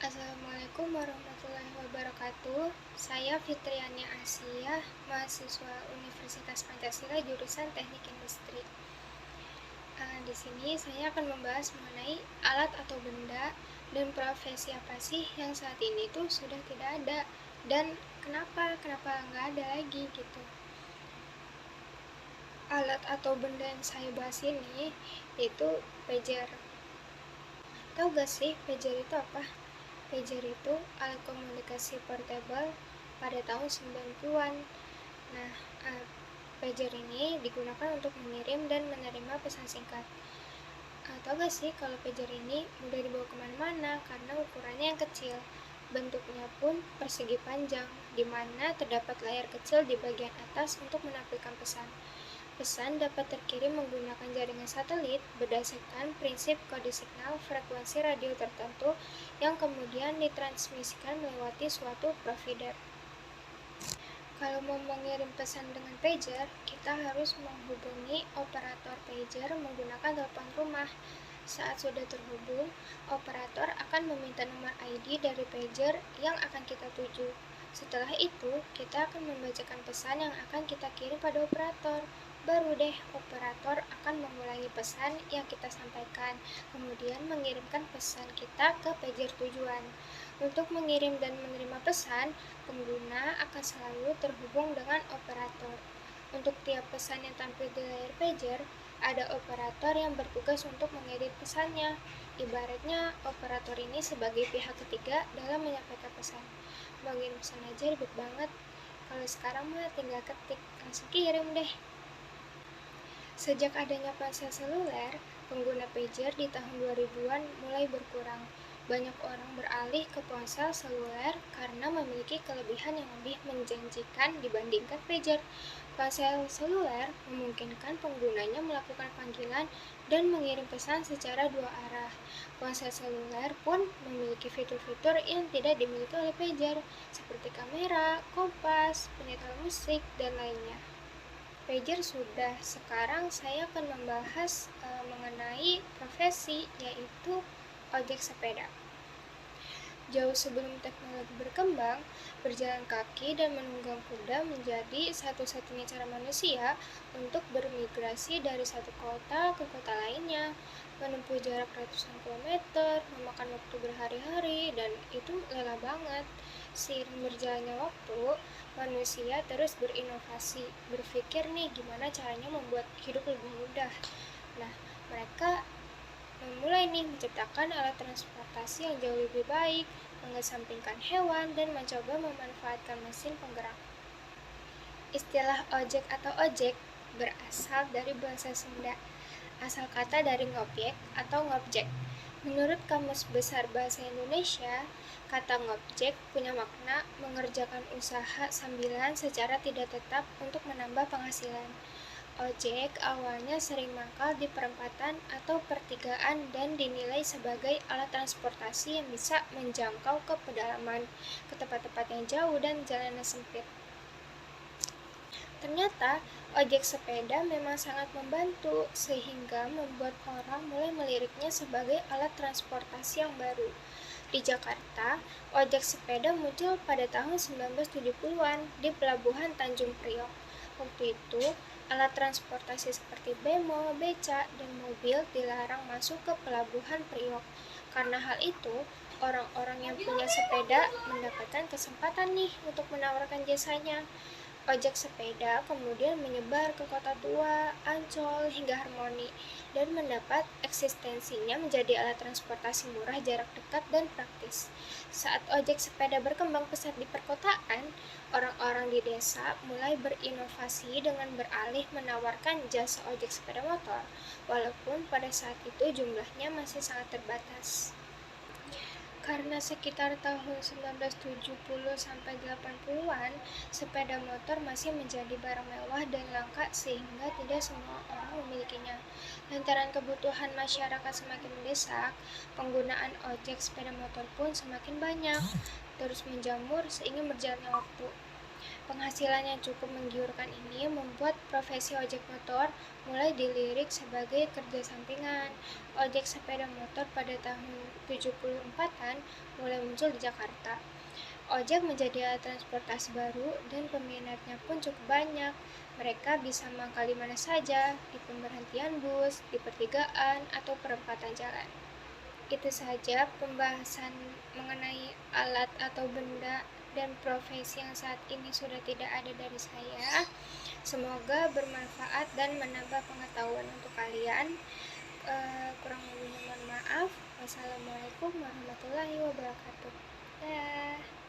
Assalamualaikum warahmatullahi wabarakatuh. Saya Fitriania Asia, mahasiswa Universitas Pancasila jurusan Teknik Industri. Di sini saya akan membahas mengenai alat atau benda dan profesi apa sih yang saat ini tuh sudah tidak ada dan kenapa nggak ada lagi gitu. Alat atau benda yang saya bahas ini itu pager. Tahu gak sih pager itu apa? Pager itu alat komunikasi portable pada tahun 90-an. Nah, pager ini digunakan untuk mengirim dan menerima pesan singkat. Tahu gak sih kalau pager ini mudah dibawa kemana-mana karena ukurannya yang kecil. Bentuknya pun persegi panjang, di mana terdapat layar kecil di bagian atas untuk menampilkan pesan. Pesan dapat terkirim menggunakan jaringan satelit berdasarkan prinsip kode signal frekuensi radio tertentu yang kemudian ditransmisikan melewati suatu provider. Kalau mau mengirim pesan dengan pager, kita harus menghubungi operator pager menggunakan telepon rumah. Saat sudah terhubung, operator akan meminta nomor ID dari pager yang akan kita tuju. Setelah itu, kita akan membacakan pesan yang akan kita kirim pada operator. Baru deh operator akan mengulangi pesan yang kita sampaikan, kemudian mengirimkan pesan kita ke pager tujuan. Untuk mengirim dan menerima pesan, pengguna akan selalu terhubung dengan operator. Untuk tiap pesan yang tampil di layar pager, ada operator yang bertugas untuk mengedit pesannya. Ibaratnya operator ini sebagai pihak ketiga dalam menyampaikan pesan. Mengirim pesan aja ribet banget. Kalau sekarang mah tinggal ketik, langsung kirim deh. Sejak adanya ponsel seluler, pengguna pager di tahun 2000-an mulai berkurang. Banyak orang beralih ke ponsel seluler karena memiliki kelebihan yang lebih menjanjikan dibandingkan pager. Ponsel seluler memungkinkan penggunanya melakukan panggilan dan mengirim pesan secara dua arah. Ponsel seluler pun memiliki fitur-fitur yang tidak dimiliki oleh pager, seperti kamera, kompas, penyetel musik, dan lainnya. Pager sudah, sekarang saya akan membahas mengenai profesi, yaitu ojek sepeda. Jauh sebelum teknologi berkembang, berjalan kaki dan menunggang kuda menjadi satu-satunya cara manusia untuk bermigrasi dari satu kota ke kota lainnya, menempuh jarak ratusan kilometer, memakan waktu berhari-hari, dan itu lelah banget. Seiring berjalannya waktu, manusia terus berinovasi, berpikir nih gimana caranya membuat hidup lebih mudah. Nah, mereka memulai menciptakan alat transportasi yang jauh lebih baik, mengesampingkan hewan, dan mencoba memanfaatkan mesin penggerak. Istilah ojek atau ojek berasal dari bahasa Sunda, asal kata dari ngobjek atau ngobjek. Menurut Kamus Besar Bahasa Indonesia, kata ngobjek punya makna mengerjakan usaha sambilan secara tidak tetap untuk menambah penghasilan. Ojek awalnya sering mangkal di perempatan atau pertigaan dan dinilai sebagai alat transportasi yang bisa menjangkau ke pedalaman, ke tempat-tempat yang jauh dan jalannya sempit. Ternyata, ojek sepeda memang sangat membantu, sehingga membuat orang mulai meliriknya sebagai alat transportasi yang baru. Di Jakarta, ojek sepeda muncul pada tahun 1970-an di Pelabuhan Tanjung Priok. Waktu itu, alat transportasi seperti bemo, beca, dan mobil dilarang masuk ke Pelabuhan Priok. Karena hal itu, orang-orang yang punya sepeda mendapatkan kesempatan untuk menawarkan jasanya. Ojek sepeda kemudian menyebar ke Kota Tua, Ancol, hingga Harmoni, dan mendapat eksistensinya menjadi alat transportasi murah jarak dekat dan praktis. Saat ojek sepeda berkembang pesat di perkotaan, orang-orang di desa mulai berinovasi dengan beralih menawarkan jasa ojek sepeda motor, walaupun pada saat itu jumlahnya masih sangat terbatas. Karena sekitar tahun 1970 sampai 80-an, sepeda motor masih menjadi barang mewah dan langka sehingga tidak semua orang memilikinya. Lantaran kebutuhan masyarakat semakin mendesak, penggunaan ojek sepeda motor pun semakin banyak, terus menjamur seiring berjalannya waktu. Penghasilan yang cukup menggiurkan ini membuat profesi ojek motor mulai dilirik sebagai kerja sampingan. Ojek sepeda motor pada tahun 74-an mulai muncul di Jakarta. Ojek menjadi alat transportasi baru dan peminatnya pun cukup banyak. Mereka bisa mangkal di mana saja, di pemberhentian bus, di pertigaan, atau perempatan jalan. Itu saja pembahasan mengenai alat atau benda dan profesi yang saat ini sudah tidak ada dari saya. Semoga bermanfaat dan menambah pengetahuan untuk kalian. Kurang lebihnya mohon maaf. Wassalamualaikum warahmatullahi wabarakatuh. Dah.